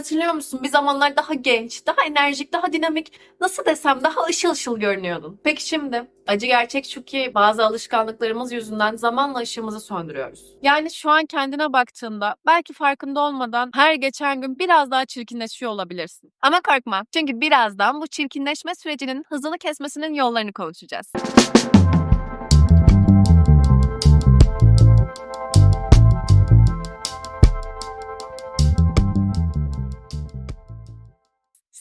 hatırlıyor musun? Bir zamanlar daha genç, daha enerjik, daha dinamik, nasıl desem daha ışıl ışıl görünüyordun. Peki şimdi? Acı gerçek şu ki bazı alışkanlıklarımız yüzünden zamanla ışığımızı söndürüyoruz. Yani şu an kendine baktığında belki farkında olmadan her geçen gün biraz daha çirkinleşiyor olabilirsin. Ama korkma. Çünkü birazdan bu çirkinleşme sürecinin hızını kesmesinin yollarını konuşacağız.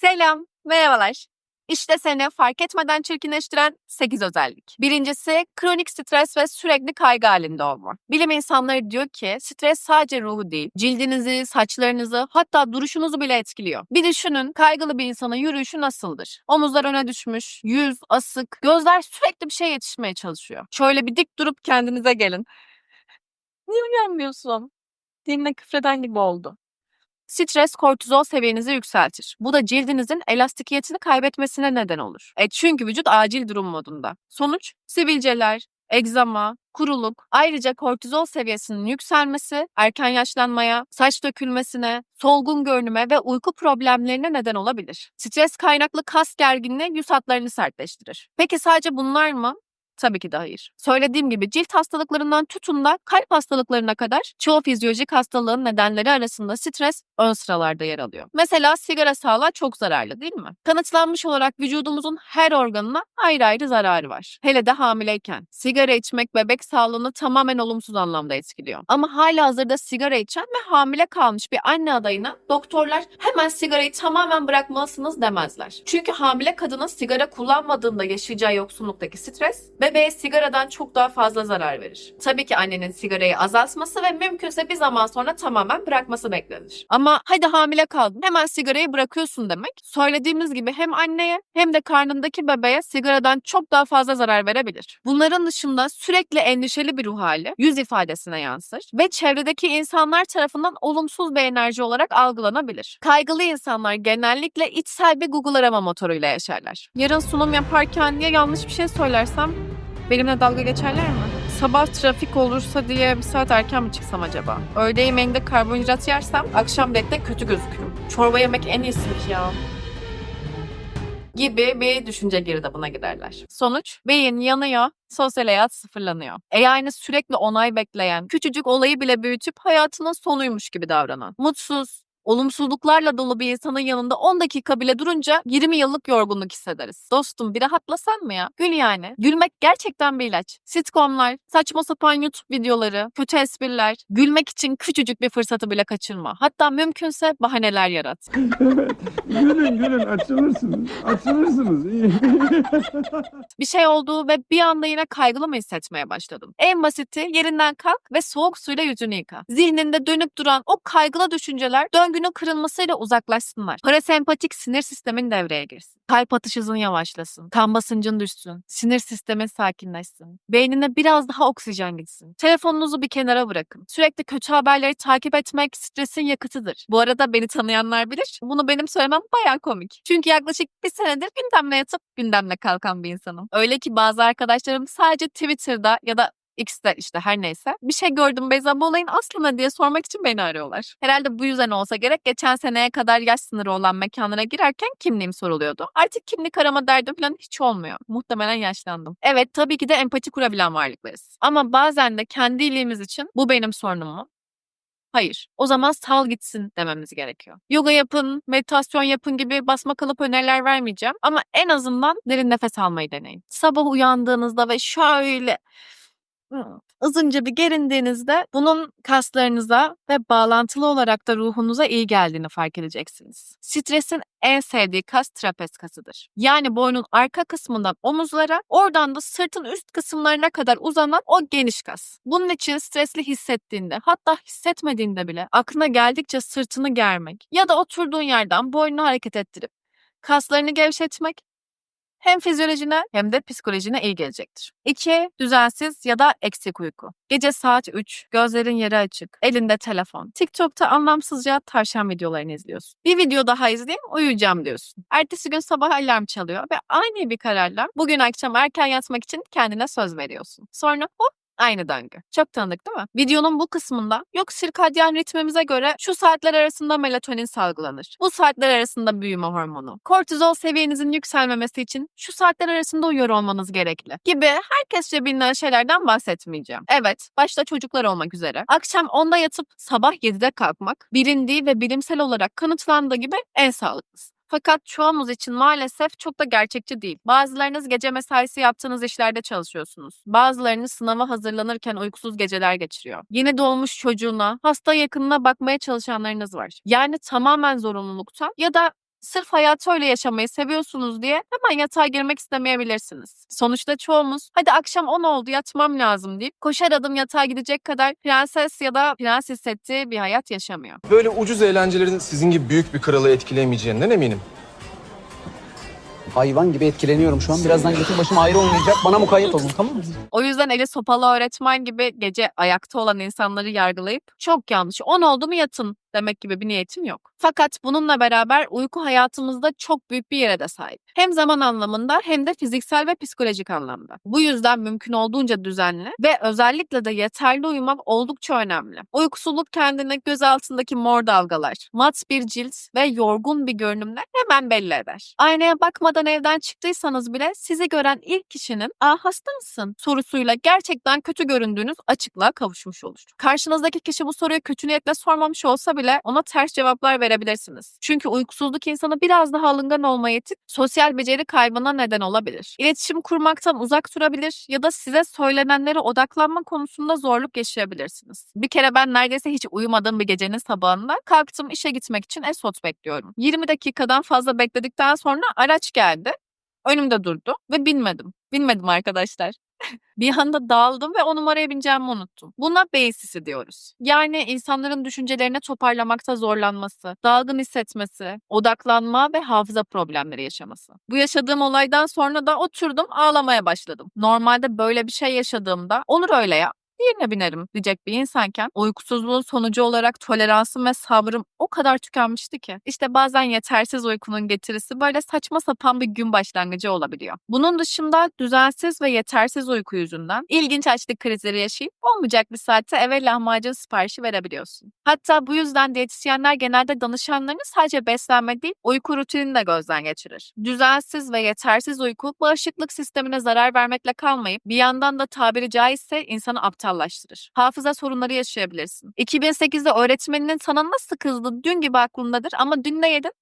Selam, merhabalar. İşte seni fark etmeden çirkinleştiren 8 özellik. Birincisi, kronik stres ve sürekli kaygı halinde olma. Bilim insanları diyor ki stres sadece ruhu değil, cildinizi, saçlarınızı, hatta duruşunuzu bile etkiliyor. Bir düşünün, kaygılı bir insanın yürüyüşü nasıldır? Omuzlar öne düşmüş, yüz asık, gözler sürekli bir şey yetişmeye çalışıyor. Şöyle bir dik durup kendinize gelin. Niye uyanmıyorsun? Diline küfreden gibi oldu. Stres kortizol seviyenizi yükseltir. Bu da cildinizin elastikiyetini kaybetmesine neden olur. Çünkü vücut acil durum modunda. Sonuç sivilceler, egzama, kuruluk. Ayrıca kortizol seviyesinin yükselmesi erken yaşlanmaya, saç dökülmesine, solgun görünüme ve uyku problemlerine neden olabilir. Stres kaynaklı kas gerginliği yüz hatlarını sertleştirir. Peki sadece bunlar mı? Tabii ki de hayır. Söylediğim gibi cilt hastalıklarından tutun da kalp hastalıklarına kadar çoğu fizyolojik hastalığın nedenleri arasında stres ön sıralarda yer alıyor. Mesela sigara sağlığa çok zararlı değil mi? Kanıtlanmış olarak vücudumuzun her organına ayrı ayrı zararı var. Hele de hamileyken. Sigara içmek bebek sağlığını tamamen olumsuz anlamda etkiliyor. Ama halihazırda sigara içen ve hamile kalmış bir anne adayına doktorlar hemen sigarayı tamamen bırakmalısınız demezler. Çünkü hamile kadının sigara kullanmadığında yaşayacağı yoksunluktaki stres bebeğe sigaradan çok daha fazla zarar verir. Tabii ki annenin sigarayı azaltması ve mümkünse bir zaman sonra tamamen bırakması beklenir. Ama hadi hamile kaldın, hemen sigarayı bırakıyorsun demek, söylediğimiz gibi hem anneye hem de karnındaki bebeğe sigaradan çok daha fazla zarar verebilir. Bunların dışında sürekli endişeli bir ruh hali yüz ifadesine yansır ve çevredeki insanlar tarafından olumsuz bir enerji olarak algılanabilir. Kaygılı insanlar genellikle içsel bir Google arama motoruyla yaşarlar. Yarın sunum yaparken ya yanlış bir şey söylersem benimle dalga geçerler mi? Sabah trafik olursa diye bir saat erken mi çıksam acaba? Öğle yemeğinde karbonhidrat yersem akşam date kötü gözükürüm. Çorba yemek en iyisi ki ya. Gibi bir düşünce girdabına girerler. Sonuç, beyin yanıyor, sosyal hayat sıfırlanıyor. Yani sürekli onay bekleyen, küçücük olayı bile büyütüp hayatının sonuymuş gibi davranan, mutsuz, olumsuzluklarla dolu bir insanın yanında 10 dakika bile durunca 20 yıllık yorgunluk hissederiz. Dostum bir rahatlasan mı ya? Gül yani. Gülmek gerçekten bir ilaç. Sitcomlar, saçma sapan YouTube videoları, kötü espriler, gülmek için küçücük bir fırsatı bile kaçırma. Hatta mümkünse bahaneler yarat. Evet. Gülün gülün açılırsınız. Açılırsınız. İyi. Bir şey oldu ve bir anda yine kaygılı mı hissetmeye başladın? En basiti yerinden kalk ve soğuk suyla yüzünü yıka. Zihninde dönüp duran o kaygılı düşünceler döngünün kırılmasıyla uzaklaşsınlar. Parasempatik sinir sistemin devreye girsin. Kalp atış hızın yavaşlasın. Kan basıncın düşsün. Sinir sistemin sakinleşsin. Beynine biraz daha oksijen gitsin. Telefonunuzu bir kenara bırakın. Sürekli kötü haberleri takip etmek stresin yakıtıdır. Bu arada beni tanıyanlar bilir. Bunu benim söylemem bayağı komik. Çünkü yaklaşık bir senedir gündemle yatıp gündemle kalkan bir insanım. Öyle ki bazı arkadaşlarım sadece Twitter'da ya da X'te işte her neyse bir şey gördüm Beyza bu olayın aslı ne diye sormak için beni arıyorlar. Herhalde bu yüzden olsa gerek geçen seneye kadar yaş sınırı olan mekanlara girerken kimliğim soruluyordu. Artık kimlik arama derdim falan hiç olmuyor. Muhtemelen yaşlandım. Evet tabii ki de empati kurabilen varlıklarız. Ama bazen de kendi iyiliğimiz için bu benim sorunum mu? Hayır. O zaman sal gitsin dememiz gerekiyor. Yoga yapın, meditasyon yapın gibi basmakalıp öneriler vermeyeceğim. Ama en azından derin nefes almayı deneyin. Sabah uyandığınızda ve şöyle uzunca bir gerindiğinizde bunun kaslarınıza ve bağlantılı olarak da ruhunuza iyi geldiğini fark edeceksiniz. Stresin en sevdiği kas trapez kasıdır. Yani boynun arka kısmından omuzlara, oradan da sırtın üst kısımlarına kadar uzanan o geniş kas. Bunun için stresli hissettiğinde, hatta hissetmediğinde bile aklına geldikçe sırtını germek ya da oturduğun yerden boynunu hareket ettirip kaslarını gevşetmek hem fizyolojine hem de psikolojine iyi gelecektir. 2. Düzensiz ya da eksik uyku. Gece saat 3, gözlerin yarı açık, elinde telefon. TikTok'ta anlamsızca tavşan videolarını izliyorsun. Bir video daha izleyeyim, uyuyacağım diyorsun. Ertesi gün sabah alarm çalıyor ve ani bir kararla bugün akşam erken yatmak için kendine söz veriyorsun. Sonra hop Aynı döngü. Çok tanıdık değil mi? Videonun bu kısmında yok sirkadyen ritmimize göre şu saatler arasında melatonin salgılanır. Bu saatler arasında büyüme hormonu. Kortizol seviyenizin yükselmemesi için şu saatler arasında uyuyor olmanız gerekli gibi herkesçe bilinen şeylerden bahsetmeyeceğim. Evet, başta çocuklar olmak üzere. Akşam 10'da yatıp sabah 7'de kalkmak bilindiği ve bilimsel olarak kanıtlandığı gibi en sağlıklısı. Fakat çoğumuz için maalesef çok da gerçekçi değil. Bazılarınız gece mesaisi yaptığınız işlerde çalışıyorsunuz. Bazılarınız sınava hazırlanırken uykusuz geceler geçiriyor. Yeni doğmuş çocuğuna, hasta yakınına bakmaya çalışanlarınız var. Yani tamamen zorunluluktan ya da sırf hayatı öyle yaşamayı seviyorsunuz diye hemen yatağa girmek istemeyebilirsiniz. Sonuçta çoğumuz hadi akşam 10 oldu yatmam lazım deyip koşar adım yatağa gidecek kadar prenses ya da prens hissettiği bir hayat yaşamıyor. Böyle ucuz eğlencelerin sizin gibi büyük bir kralı etkileyemeyeceğinden eminim. Hayvan gibi etkileniyorum şu an. Birazdan götüm başım ayrı olmayacak. Bana mukayyet olun, tamam mı? O yüzden eli sopalı öğretmen gibi gece ayakta olan insanları yargılayıp çok yanlış 10 oldu mu yatın demek gibi bir niyetim yok. Fakat bununla beraber uyku hayatımızda çok büyük bir yere de sahip. Hem zaman anlamında hem de fiziksel ve psikolojik anlamda. Bu yüzden mümkün olduğunca düzenli ve özellikle de yeterli uyumak oldukça önemli. Uykusuzluk kendini göz altındaki mor dalgalar, mat bir cilt ve yorgun bir görünümle hemen belli eder. Aynaya bakmadan evden çıktıysanız bile sizi gören ilk kişinin "Aa, hasta mısın?" sorusuyla gerçekten kötü göründüğünüz açıklığa kavuşmuş olur. Karşınızdaki kişi bu soruyu kötü niyetle sormamış olsa bile ona ters cevaplar verebilirsiniz. Çünkü uykusuzluk insanı biraz daha alıngan olmaya itip sosyal beceri kaybına neden olabilir. İletişim kurmaktan uzak durabilir ya da size söylenenlere odaklanma konusunda zorluk yaşayabilirsiniz. Bir kere ben neredeyse hiç uyumadığım bir gecenin sabahında kalktım işe gitmek için Esot bekliyorum. 20 dakikadan fazla bekledikten sonra araç geldi. Önümde durdu ve binmedim. Binmedim arkadaşlar. Bir anda dağıldım ve o numaraya bineceğimi unuttum. Buna beyin sisi diyoruz. Yani insanların düşüncelerini toparlamakta zorlanması, dalgın hissetmesi, odaklanma ve hafıza problemleri yaşaması. Bu yaşadığım olaydan sonra da oturdum ağlamaya başladım. Normalde böyle bir şey yaşadığımda olur öyle ya, diğerine binerim diyecek bir insanken uykusuzluğun sonucu olarak toleransım ve sabrım o kadar tükenmişti ki. İşte bazen yetersiz uykunun getirisi böyle saçma sapan bir gün başlangıcı olabiliyor. Bunun dışında düzensiz ve yetersiz uyku yüzünden ilginç açlık krizleri yaşayıp olmayacak bir saatte eve lahmacun siparişi verebiliyorsun. Hatta bu yüzden diyetisyenler genelde danışanlarını sadece beslenme değil uyku rutinini de gözden geçirir. Düzensiz ve yetersiz uyku bağışıklık sistemine zarar vermekle kalmayıp bir yandan da tabiri caizse insanı aptallaştırır. Hafıza sorunları yaşayabilirsin. 2008'de öğretmeninin sana nasıl kızdı dün gibi aklındadır ama dün ne yedin?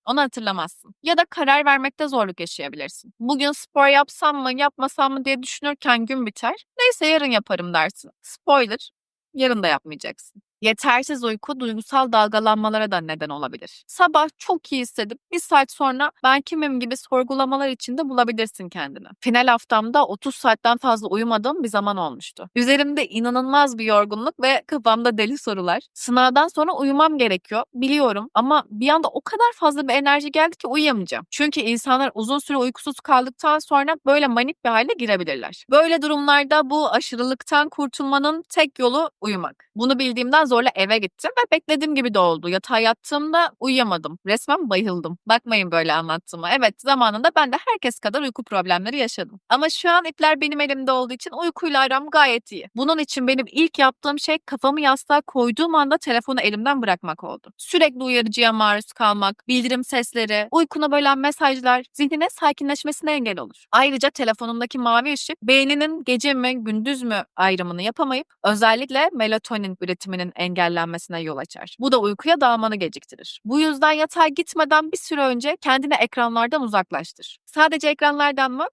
Onu hatırlamazsın. Ya da karar vermekte zorluk yaşayabilirsin. Bugün spor yapsam mı, yapmasam mı diye düşünürken gün biter. Neyse yarın yaparım dersin. Spoiler, yarın da yapmayacaksın. Yetersiz uyku duygusal dalgalanmalara da neden olabilir. Sabah çok iyi hissedip bir saat sonra ben kimim gibi sorgulamalar içinde bulabilirsin kendini. Final haftamda 30 saatten fazla uyumadığım bir zaman olmuştu. Üzerimde inanılmaz bir yorgunluk ve kafamda deli sorular. Sınavdan sonra uyumam gerekiyor, biliyorum ama bir anda o kadar fazla bir enerji geldi ki uyuyamayacağım. Çünkü insanlar uzun süre uykusuz kaldıktan sonra böyle manik bir hale girebilirler. Böyle durumlarda bu aşırılıktan kurtulmanın tek yolu uyumak. Bunu bildiğimden zorla eve gittim ve beklediğim gibi de oldu. Yatağa yattığımda uyuyamadım. Resmen bayıldım. Bakmayın böyle anlattığıma. Evet, zamanında ben de herkes kadar uyku problemleri yaşadım. Ama şu an ipler benim elimde olduğu için uykuyla aram gayet iyi. Bunun için benim ilk yaptığım şey kafamı yastığa koyduğum anda telefonu elimden bırakmak oldu. Sürekli uyarıcıya maruz kalmak, bildirim sesleri, uykuna bölen mesajlar zihnine sakinleşmesine engel olur. Ayrıca telefonumdaki mavi ışık beyninin gece mi gündüz mü ayrımını yapamayıp özellikle melatonin üretiminin engellenmesine yol açar. Bu da uykuya dalmanı geciktirir. Bu yüzden yatağa gitmeden bir süre önce kendini ekranlardan uzaklaştır. Sadece ekranlardan mı?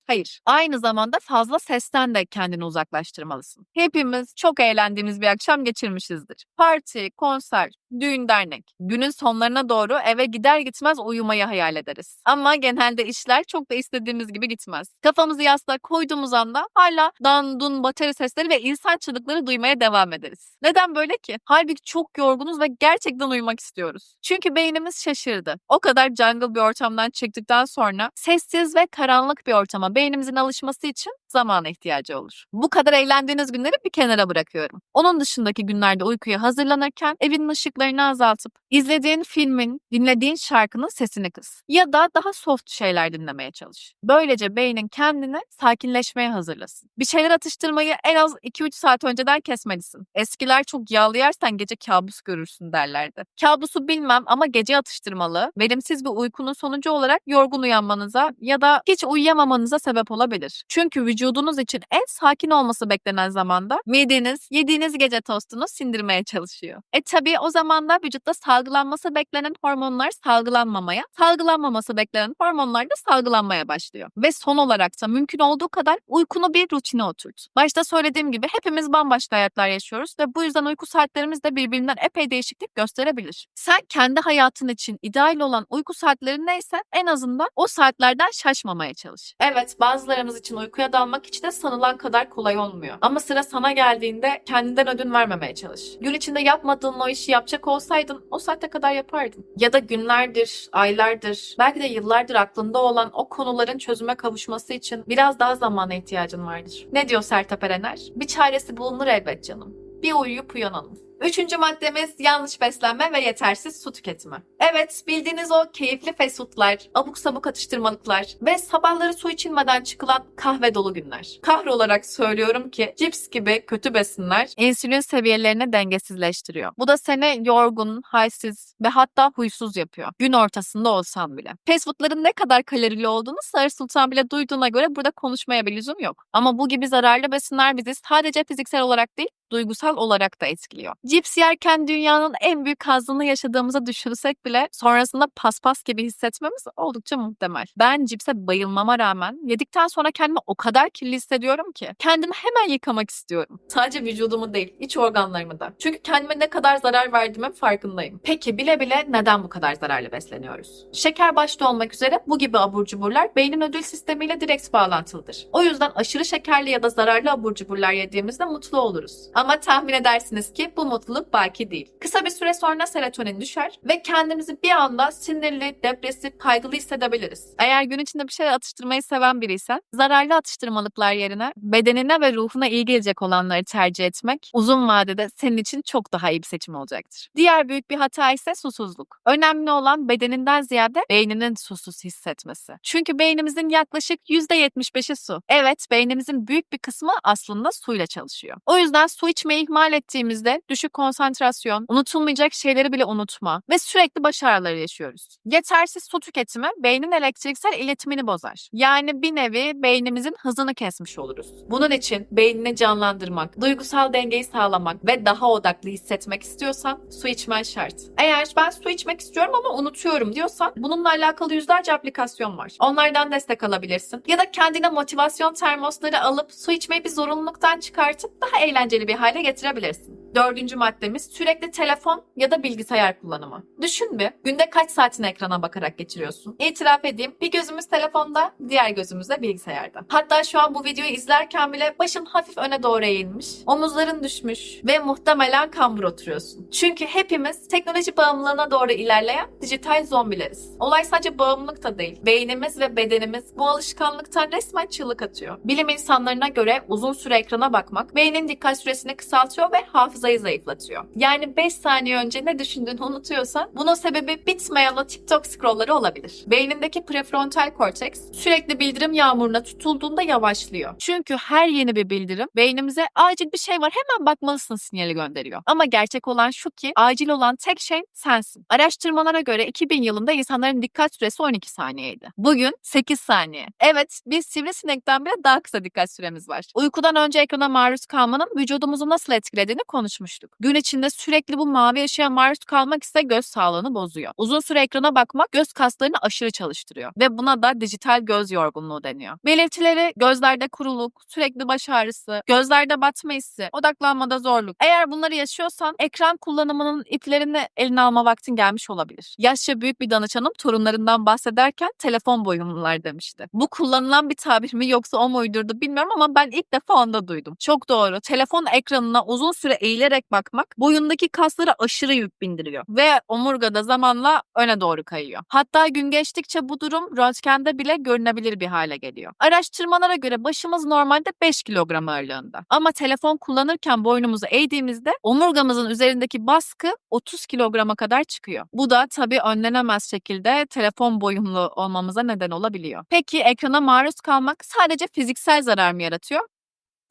Hayır. Aynı zamanda fazla sesten de kendini uzaklaştırmalısın. Hepimiz çok eğlendiğimiz bir akşam geçirmişizdir. Parti, konser, düğün, dernek. Günün sonlarına doğru eve gider gitmez uyumayı hayal ederiz. Ama genelde işler çok da istediğimiz gibi gitmez. Kafamızı yastığa koyduğumuz anda hala dan dun bateri sesleri ve insan çığlıkları duymaya devam ederiz. Neden böyle ki? Halbuki çok yorgunuz ve gerçekten uyumak istiyoruz. Çünkü beynimiz şaşırdı. O kadar jungle bir ortamdan çıktıktan sonra sessiz ve karanlık bir ortama beynimizin alışması için zamana ihtiyacı olur. Bu kadar eğlendiğiniz günleri bir kenara bırakıyorum. Onun dışındaki günlerde uykuya hazırlanırken evin ışıklarını azaltıp izlediğin filmin, dinlediğin şarkının sesini kıs. Ya da daha soft şeyler dinlemeye çalış. Böylece beynin kendini sakinleşmeye hazırlasın. Bir şeyler atıştırmayı en az 2-3 saat önceden kesmelisin. Eskiler çok yağlı yersen gece kabus görürsün derlerdi. Kabusu bilmem ama gece atıştırmalı, verimsiz bir uykunun sonucu olarak yorgun uyanmanıza ya da hiç uyuyamamanıza sebep olabilir. Çünkü vücudunuz için en sakin olması beklenen zamanda mideniz yediğiniz gece tostunu sindirmeye çalışıyor. Tabii o zaman da vücutta salgılanması beklenen hormonlar salgılanmamaya, salgılanmaması beklenen hormonlar da salgılanmaya başlıyor. Ve son olarak da mümkün olduğu kadar uykunu bir rutine oturt. Başta söylediğim gibi hepimiz bambaşka hayatlar yaşıyoruz ve bu yüzden uyku saatlerimiz de birbirinden epey değişiklik gösterebilir. Sen kendi hayatın için ideal olan uyku saatleri neyse en azından o saatlerden şaşmamaya çalış. Evet, bazılarımız için uykuya dalmak hiç de sanılan kadar kolay olmuyor. Ama sıra sana geldiğinde kendinden ödün vermemeye çalış. Gün içinde yapmadığın o işi yapacak olsaydın o saate kadar yapardın. Ya da günlerdir, aylardır, belki de yıllardır aklında olan o konuların çözüme kavuşması için biraz daha zamana ihtiyacın vardır. Ne diyor Sertab Erener? Bir çaresi bulunur elbet canım. Bir uyuyup uyanalım. Üçüncü maddemiz yanlış beslenme ve yetersiz su tüketimi. Evet, bildiğiniz o keyifli fast foodlar, abuk sabuk atıştırmalıklar ve sabahları su içilmeden çıkılan kahve dolu günler. Kahrolarak söylüyorum ki cips gibi kötü besinler insülin seviyelerini dengesizleştiriyor. Bu da seni yorgun, halsiz ve hatta huysuz yapıyor. Gün ortasında olsan bile. Fast foodların ne kadar kalorili olduğunu Sarı Sultan bile duyduğuna göre burada konuşmaya bir lüzum yok. Ama bu gibi zararlı besinler bizi sadece fiziksel olarak değil, duygusal olarak da etkiliyor. Cips yerken dünyanın en büyük hazzını yaşadığımızı düşünsek bile sonrasında paspas gibi hissetmemiz oldukça muhtemel. Ben cipse bayılmama rağmen yedikten sonra kendimi o kadar kirli hissediyorum ki kendimi hemen yıkamak istiyorum. Sadece vücudumu değil, iç organlarımı da. Çünkü kendime ne kadar zarar verdiğimin farkındayım. Peki bile bile neden bu kadar zararlı besleniyoruz? Şeker başta olmak üzere bu gibi abur cuburlar beynin ödül sistemiyle direkt bağlantılıdır. O yüzden aşırı şekerli ya da zararlı abur cuburlar yediğimizde mutlu oluruz. Ama tahmin edersiniz ki bu mutluluk baki değil. Kısa bir süre sonra serotonin düşer ve kendimizi bir anda sinirli, depresif, kaygılı hissedebiliriz. Eğer gün içinde bir şeyler atıştırmayı seven biriysen, zararlı atıştırmalıklar yerine bedenine ve ruhuna iyi gelecek olanları tercih etmek uzun vadede senin için çok daha iyi bir seçim olacaktır. Diğer büyük bir hata ise susuzluk. Önemli olan bedeninden ziyade beyninin susuz hissetmesi. Çünkü beynimizin yaklaşık %75'i su. Evet, beynimizin büyük bir kısmı aslında suyla çalışıyor. O yüzden su içmeyi ihmal ettiğimizde düşük konsantrasyon, unutulmayacak şeyleri bile unutma ve sürekli baş ağrıları yaşıyoruz. Yetersiz su tüketimi beynin elektriksel iletimini bozar. Yani bir nevi beynimizin hızını kesmiş oluruz. Bunun için beynini canlandırmak, duygusal dengeyi sağlamak ve daha odaklı hissetmek istiyorsan su içmen şart. Eğer ben su içmek istiyorum ama unutuyorum diyorsan bununla alakalı yüzlerce aplikasyon var. Onlardan destek alabilirsin. Ya da kendine motivasyon termosları alıp su içmeyi bir zorunluluktan çıkartıp daha eğlenceli bir hale getirebilirsin. Dördüncü maddemiz sürekli telefon ya da bilgisayar kullanımı. Düşün bir, günde kaç saatini ekrana bakarak geçiriyorsun? İtiraf edeyim, bir gözümüz telefonda, diğer gözümüz de bilgisayarda. Hatta şu an bu videoyu izlerken bile başın hafif öne doğru eğilmiş, omuzların düşmüş ve muhtemelen kambur oturuyorsun. Çünkü hepimiz teknoloji bağımlılığına doğru ilerleyen dijital zombileriz. Olay sadece bağımlılık da değil. Beynimiz ve bedenimiz bu alışkanlıktan resmen çığlık atıyor. Bilim insanlarına göre uzun süre ekrana bakmak beynin dikkat süresini kısaltıyor ve hafızayı zayıflatıyor. Yani 5 saniye önce ne düşündüğünü unutuyorsan bunun sebebi bitmeyen o TikTok scrollları olabilir. Beynindeki prefrontal korteks sürekli bildirim yağmuruna tutulduğunda yavaşlıyor. Çünkü her yeni bir bildirim beynimize acil bir şey var hemen bakmalısın sinyali gönderiyor. Ama gerçek olan şu ki acil olan tek şey sensin. Araştırmalara göre 2000 yılında insanların dikkat süresi 12 saniyeydi. Bugün 8 saniye. Evet, biz sivrisinekten bile daha kısa dikkat süremiz var. Uykudan önce ekrana maruz kalmanın vücudumuzu nasıl etkilediğini konuşmuştuk. Gün içinde sürekli bu mavi ışığa maruz kalmak ise göz sağlığını bozuyor. Uzun süre ekrana bakmak göz kaslarını aşırı çalıştırıyor ve buna da dijital göz yorgunluğu deniyor. Belirtileri gözlerde kuruluk, sürekli baş ağrısı, gözlerde batma hissi, odaklanmada zorluk. Eğer bunları yaşıyorsan ekran kullanımının iplerini eline alma vaktin gelmiş olabilir. Yaşça büyük bir danışanım torunlarından bahsederken telefon boyunlular demişti. Bu kullanılan bir tabir mi yoksa o mu uydurdu bilmiyorum ama ben ilk defa onda duydum. Çok doğru. Telefon ekranına uzun süre eğilip eğilerek bakmak boyundaki kaslara aşırı yük bindiriyor ve omurga da zamanla öne doğru kayıyor. Hatta gün geçtikçe bu durum röntgende bile görünebilir bir hale geliyor. Araştırmalara göre başımız normalde 5 kilogram ağırlığında. Ama telefon kullanırken boynumuzu eğdiğimizde omurgamızın üzerindeki baskı 30 kilograma kadar çıkıyor. Bu da tabii önlenemez şekilde telefon boyunlu olmamıza neden olabiliyor. Peki ekrana maruz kalmak sadece fiziksel zarar mı yaratıyor?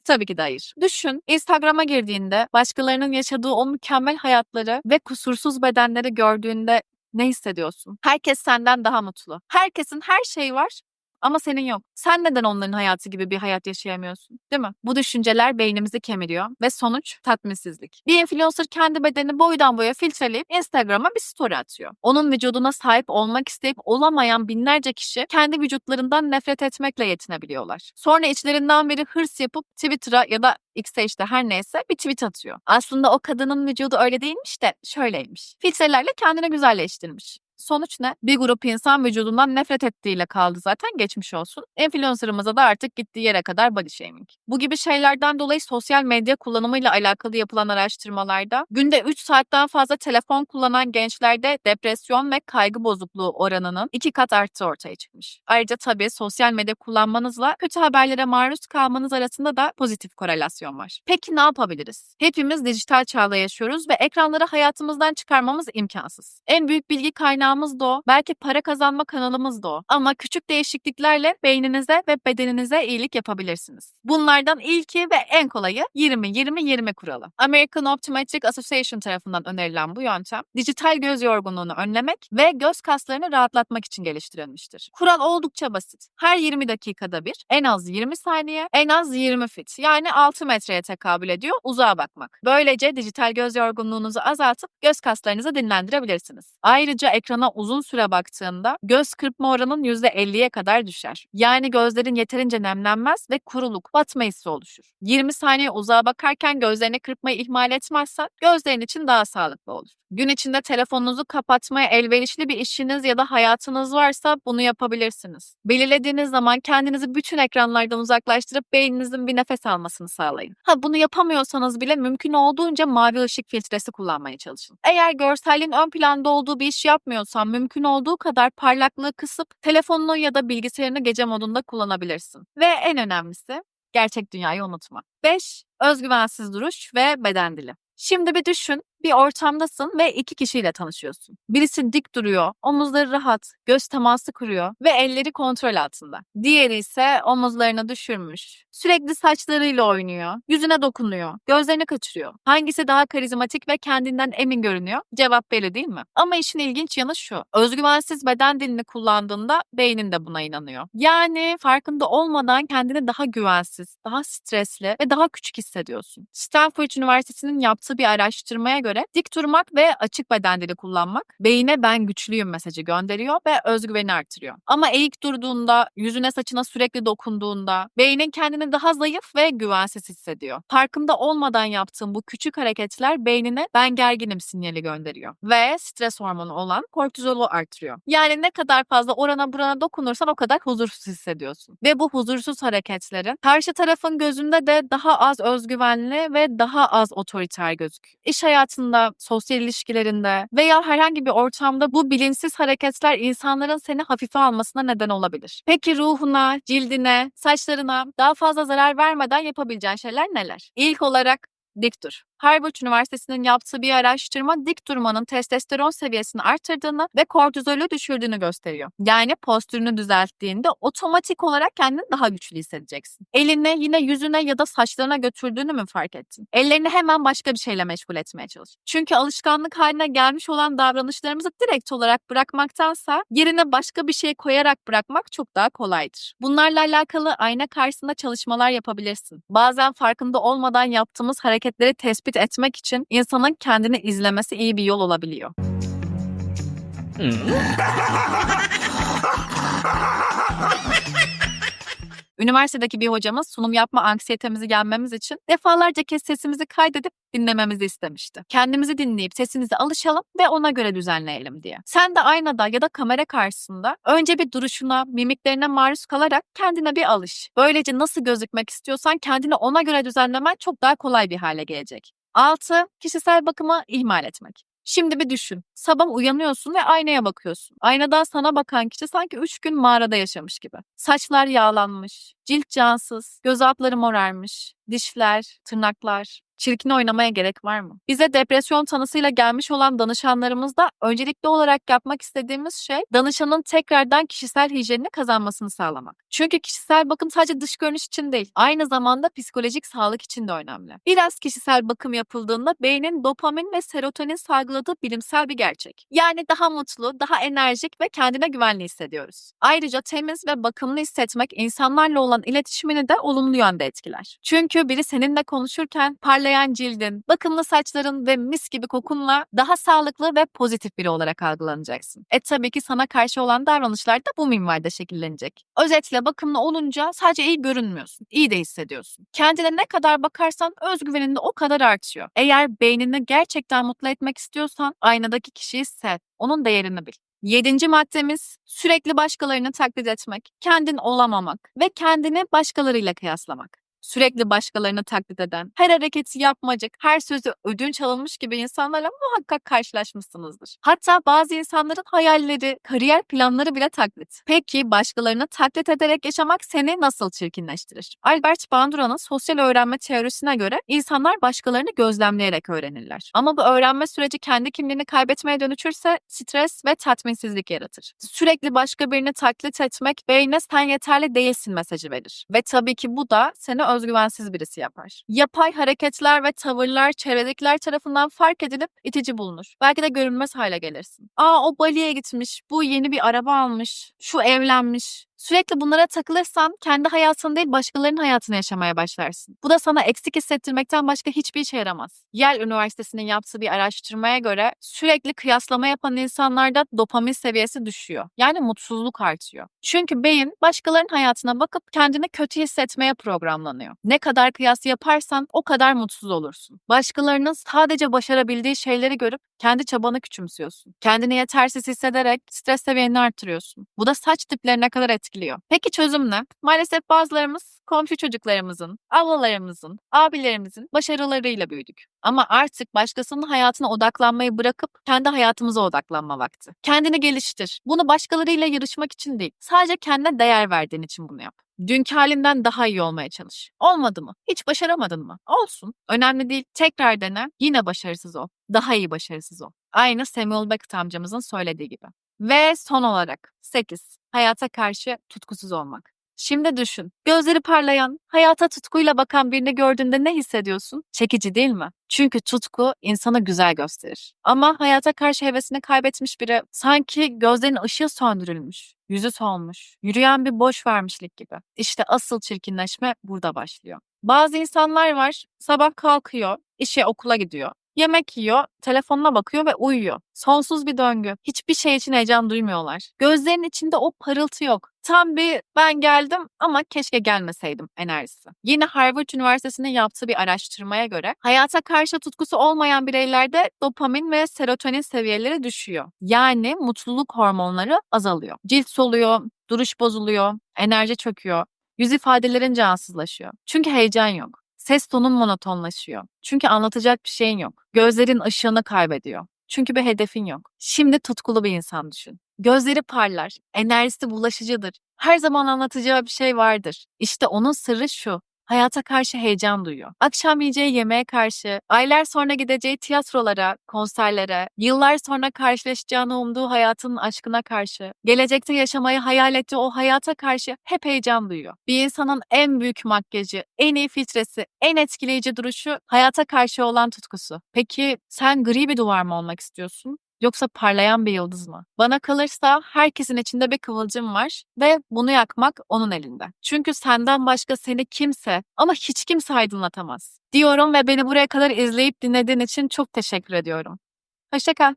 Tabii ki de hayır. Düşün, Instagram'a girdiğinde başkalarının yaşadığı o mükemmel hayatları ve kusursuz bedenleri gördüğünde ne hissediyorsun? Herkes senden daha mutlu. Herkesin her şeyi var ama senin yok. Sen neden onların hayatı gibi bir hayat yaşayamıyorsun? Değil mi? Bu düşünceler beynimizi kemiriyor ve sonuç tatminsizlik. Bir influencer kendi bedenini boydan boya filtreleyip Instagram'a bir story atıyor. Onun vücuduna sahip olmak isteyip olamayan binlerce kişi kendi vücutlarından nefret etmekle yetinebiliyorlar. Sonra içlerinden biri hırs yapıp Twitter'a ya da X'e işte her neyse bir tweet atıyor. Aslında o kadının vücudu öyle değilmiş de şöyleymiş. Filtrelerle kendini güzelleştirmiş. Sonuç ne? Bir grup insan vücudundan nefret ettiğiyle kaldı zaten, geçmiş olsun. Influencer'ımıza da artık gittiği yere kadar body shaming. Bu gibi şeylerden dolayı sosyal medya kullanımıyla alakalı yapılan araştırmalarda günde 3 saatten fazla telefon kullanan gençlerde depresyon ve kaygı bozukluğu oranının 2 kat arttığı ortaya çıkmış. Ayrıca tabii sosyal medya kullanmanızla kötü haberlere maruz kalmanız arasında da pozitif korelasyon var. Peki ne yapabiliriz? Hepimiz dijital çağda yaşıyoruz ve ekranları hayatımızdan çıkarmamız imkansız. En büyük bilgi kaynağımız da o. Belki para kazanma kanalımız da o. Ama küçük değişikliklerle beyninize ve bedeninize iyilik yapabilirsiniz. Bunlardan ilki ve en kolayı 20-20-20 kuralı. American Optometric Association tarafından önerilen bu yöntem, dijital göz yorgunluğunu önlemek ve göz kaslarını rahatlatmak için geliştirilmiştir. Kural oldukça basit. Her 20 dakikada bir, en az 20 saniye, en az 20 fit yani 6 metreye tekabül ediyor uzağa bakmak. Böylece dijital göz yorgunluğunuzu azaltıp göz kaslarınızı dinlendirebilirsiniz. Ayrıca ekrana uzun süre baktığında göz kırpma oranın %50'ye kadar düşer. Yani gözlerin yeterince nemlenmez ve kuruluk, batma hissi oluşur. 20 saniye uzağa bakarken gözlerini kırpmayı ihmal etmezsen gözlerin için daha sağlıklı olur. Gün içinde telefonunuzu kapatmaya elverişli bir işiniz ya da hayatınız varsa bunu yapabilirsiniz. Belirlediğiniz zaman kendinizi bütün ekranlardan uzaklaştırıp beyninizin bir nefes almasını sağlayın. Bunu yapamıyorsanız bile mümkün olduğunca mavi ışık filtresi kullanmaya çalışın. Eğer görselliğin ön planda olduğu bir iş yapmıyorsan mümkün olduğu kadar parlaklığı kısıp telefonunu ya da bilgisayarını gece modunda kullanabilirsin. Ve en önemlisi, gerçek dünyayı unutma. 5. Özgüvensiz duruş ve beden dili. Şimdi bir düşün, bir ortamdasın ve 2 kişiyle tanışıyorsun. Birisi dik duruyor, omuzları rahat, göz teması kuruyor ve elleri kontrol altında. Diğeri ise omuzlarını düşürmüş, sürekli saçlarıyla oynuyor, yüzüne dokunuyor, gözlerini kaçırıyor. Hangisi daha karizmatik ve kendinden emin görünüyor? Cevap belli değil mi? Ama işin ilginç yanı şu, özgüvensiz beden dilini kullandığında beynin de buna inanıyor. Yani farkında olmadan kendini daha güvensiz, daha stresli ve daha küçük hissediyorsun. Stanford Üniversitesi'nin yaptığı bir araştırmaya göre dik durmak ve açık beden dili kullanmak beyine ben güçlüyüm mesajı gönderiyor ve özgüveni artırıyor. Ama eğik durduğunda, yüzüne saçına sürekli dokunduğunda beynin kendini daha zayıf ve güvensiz hissediyor. Farkında olmadan yaptığın bu küçük hareketler beynine ben gerginim sinyali gönderiyor ve stres hormonu olan kortizolu artırıyor. Yani ne kadar fazla orana burana dokunursan o kadar huzursuz hissediyorsun. Ve bu huzursuz hareketlerin karşı tarafın gözünde de daha az özgüvenli ve daha az otoriter gözüküyor. İş hayatında, sosyal ilişkilerinde veya herhangi bir ortamda bu bilinçsiz hareketler insanların seni hafife almasına neden olabilir. Peki ruhuna, cildine, saçlarına daha fazla zarar vermeden yapabileceğin şeyler neler? İlk olarak dik dur. Harvard Üniversitesi'nin yaptığı bir araştırma dik durmanın testosteron seviyesini artırdığını ve kortizolü düşürdüğünü gösteriyor. Yani postürünü düzelttiğinde otomatik olarak kendini daha güçlü hissedeceksin. Elini yine yüzüne ya da saçlarına götürdüğünü mü fark ettin? Ellerini hemen başka bir şeyle meşgul etmeye çalış. Çünkü alışkanlık haline gelmiş olan davranışlarımızı direkt olarak bırakmaktansa yerine başka bir şey koyarak bırakmak çok daha kolaydır. Bunlarla alakalı ayna karşısında çalışmalar yapabilirsin. Bazen farkında olmadan yaptığımız hareketleri tespit etmek için insanın kendini izlemesi iyi bir yol olabiliyor. Üniversitedeki bir hocamız sunum yapma anksiyetemizi yenmemiz için defalarca kez sesimizi kaydedip dinlememizi istemişti. Kendimizi dinleyip sesimize alışalım ve ona göre düzenleyelim diye. Sen de aynada ya da kamera karşısında önce bir duruşuna, mimiklerine maruz kalarak kendine bir alış. Böylece nasıl gözükmek istiyorsan kendini ona göre düzenlemen çok daha kolay bir hale gelecek. 6. Kişisel bakımı ihmal etmek. Şimdi bir düşün. Sabah uyanıyorsun ve aynaya bakıyorsun. Aynadan sana bakan kişi sanki 3 gün mağarada yaşamış gibi. Saçlar yağlanmış, cilt cansız, göz altları morarmış, dişler, tırnaklar. Çirkin oynamaya gerek var mı? Bize depresyon tanısıyla gelmiş olan danışanlarımızda öncelikli olarak yapmak istediğimiz şey danışanın tekrardan kişisel hijyenini kazanmasını sağlamak. Çünkü kişisel bakım sadece dış görünüş için değil, aynı zamanda psikolojik sağlık için de önemli. Biraz kişisel bakım yapıldığında beynin dopamin ve serotonin salgıladığı bilimsel bir gerçek. Yani daha mutlu, daha enerjik ve kendine güvenli hissediyoruz. Ayrıca temiz ve bakımlı hissetmek insanlarla olan iletişimini de olumlu yönde etkiler. Çünkü biri seninle konuşurken parlayan cildin, bakımlı saçların ve mis gibi kokunla daha sağlıklı ve pozitif biri olarak algılanacaksın. Tabii ki sana karşı olan davranışlar da bu minvalde şekillenecek. Özetle bakımlı olunca sadece iyi görünmüyorsun, iyi de hissediyorsun. Kendine ne kadar bakarsan özgüvenin de o kadar artıyor. Eğer beynini gerçekten mutlu etmek istiyorsan aynadaki kişiyi sev, onun değerini bil. 7. maddemiz sürekli başkalarını taklit etmek, kendin olamamak ve kendini başkalarıyla kıyaslamak. Sürekli başkalarını taklit eden, her hareketi yapmacık, her sözü ödünç alınmış gibi insanlarla muhakkak karşılaşmışsınızdır. Hatta bazı insanların hayalleri, kariyer planları bile taklit. Peki başkalarını taklit ederek yaşamak seni nasıl çirkinleştirir? Albert Bandura'nın sosyal öğrenme teorisine göre insanlar başkalarını gözlemleyerek öğrenirler. Ama bu öğrenme süreci kendi kimliğini kaybetmeye dönüşürse stres ve tatminsizlik yaratır. Sürekli başka birini taklit etmek beyne sen yeterli değilsin mesajı verir. Ve tabii ki bu da seni özgüvensiz birisi yapar. Yapay hareketler ve tavırlar çevredekiler tarafından fark edilip itici bulunur. Belki de görünmez hale gelirsin. O Bali'ye gitmiş, bu yeni bir araba almış, şu evlenmiş. Sürekli bunlara takılırsan kendi hayatını değil başkalarının hayatını yaşamaya başlarsın. Bu da sana eksik hissettirmekten başka hiçbir işe yaramaz. Yale Üniversitesi'nin yaptığı bir araştırmaya göre sürekli kıyaslama yapan insanlarda dopamin seviyesi düşüyor. Yani mutsuzluk artıyor. Çünkü beyin başkalarının hayatına bakıp kendini kötü hissetmeye programlanıyor. Ne kadar kıyas yaparsan o kadar mutsuz olursun. Başkalarının sadece başarabildiği şeyleri görüp kendi çabanı küçümsüyorsun. Kendini yetersiz hissederek stres seviyeni arttırıyorsun. Bu da saç diplerine kadar etkiliyor. Peki çözüm ne? Maalesef bazılarımız komşu çocuklarımızın, ablalarımızın, abilerimizin başarılarıyla büyüdük. Ama artık başkasının hayatına odaklanmayı bırakıp kendi hayatımıza odaklanma vakti. Kendini geliştir. Bunu başkalarıyla yarışmak için değil, sadece kendine değer verdiğin için bunu yap. Dünkü halinden daha iyi olmaya çalış. Olmadı mı? Hiç başaramadın mı? Olsun. Önemli değil. Tekrar dene. Yine başarısız ol. Daha iyi başarısız ol. Aynı Samuel Beckett amcamızın söylediği gibi. Ve son olarak 8. Hayata karşı tutkusuz olmak. Şimdi düşün. Gözleri parlayan, hayata tutkuyla bakan birini gördüğünde ne hissediyorsun? Çekici değil mi? Çünkü tutku insanı güzel gösterir. Ama hayata karşı hevesini kaybetmiş biri sanki gözlerinin ışığı söndürülmüş, yüzü solmuş, yürüyen bir boş vermişlik gibi. İşte asıl çirkinleşme burada başlıyor. Bazı insanlar var, sabah kalkıyor, işe okula gidiyor. Yemek yiyor, telefonuna bakıyor ve uyuyor. Sonsuz bir döngü. Hiçbir şey için heyecan duymuyorlar. Gözlerinin içinde o parıltı yok. Tam bir ben geldim ama keşke gelmeseydim enerjisi. Yine Harvard Üniversitesi'nin yaptığı bir araştırmaya göre hayata karşı tutkusu olmayan bireylerde dopamin ve serotonin seviyeleri düşüyor. Yani mutluluk hormonları azalıyor. Cilt soluyor, duruş bozuluyor, enerji çöküyor, yüz ifadelerin cansızlaşıyor. Çünkü heyecan yok. Ses tonun monotonlaşıyor. Çünkü anlatacak bir şeyin yok. Gözlerin ışığını kaybediyor. Çünkü bir hedefin yok. Şimdi tutkulu bir insan düşün. Gözleri parlar, enerjisi bulaşıcıdır. Her zaman anlatacağı bir şey vardır. İşte onun sırrı şu. Hayata karşı heyecan duyuyor. Akşam yiyeceği yemeğe karşı, aylar sonra gideceği tiyatrolara, konserlere, yıllar sonra karşılaşacağını umduğu hayatının aşkına karşı, gelecekte yaşamayı hayal ettiği o hayata karşı hep heyecan duyuyor. Bir insanın en büyük makyajı, en iyi filtresi, en etkileyici duruşu hayata karşı olan tutkusu. Peki sen gri bir duvar mı olmak istiyorsun? Yoksa parlayan bir yıldız mı? Bana kalırsa herkesin içinde bir kıvılcım var ve bunu yakmak onun elinde. Çünkü senden başka seni kimse ama hiç kimse aydınlatamaz. Diyorum ve beni buraya kadar izleyip dinlediğin için çok teşekkür ediyorum. Hoşça kal.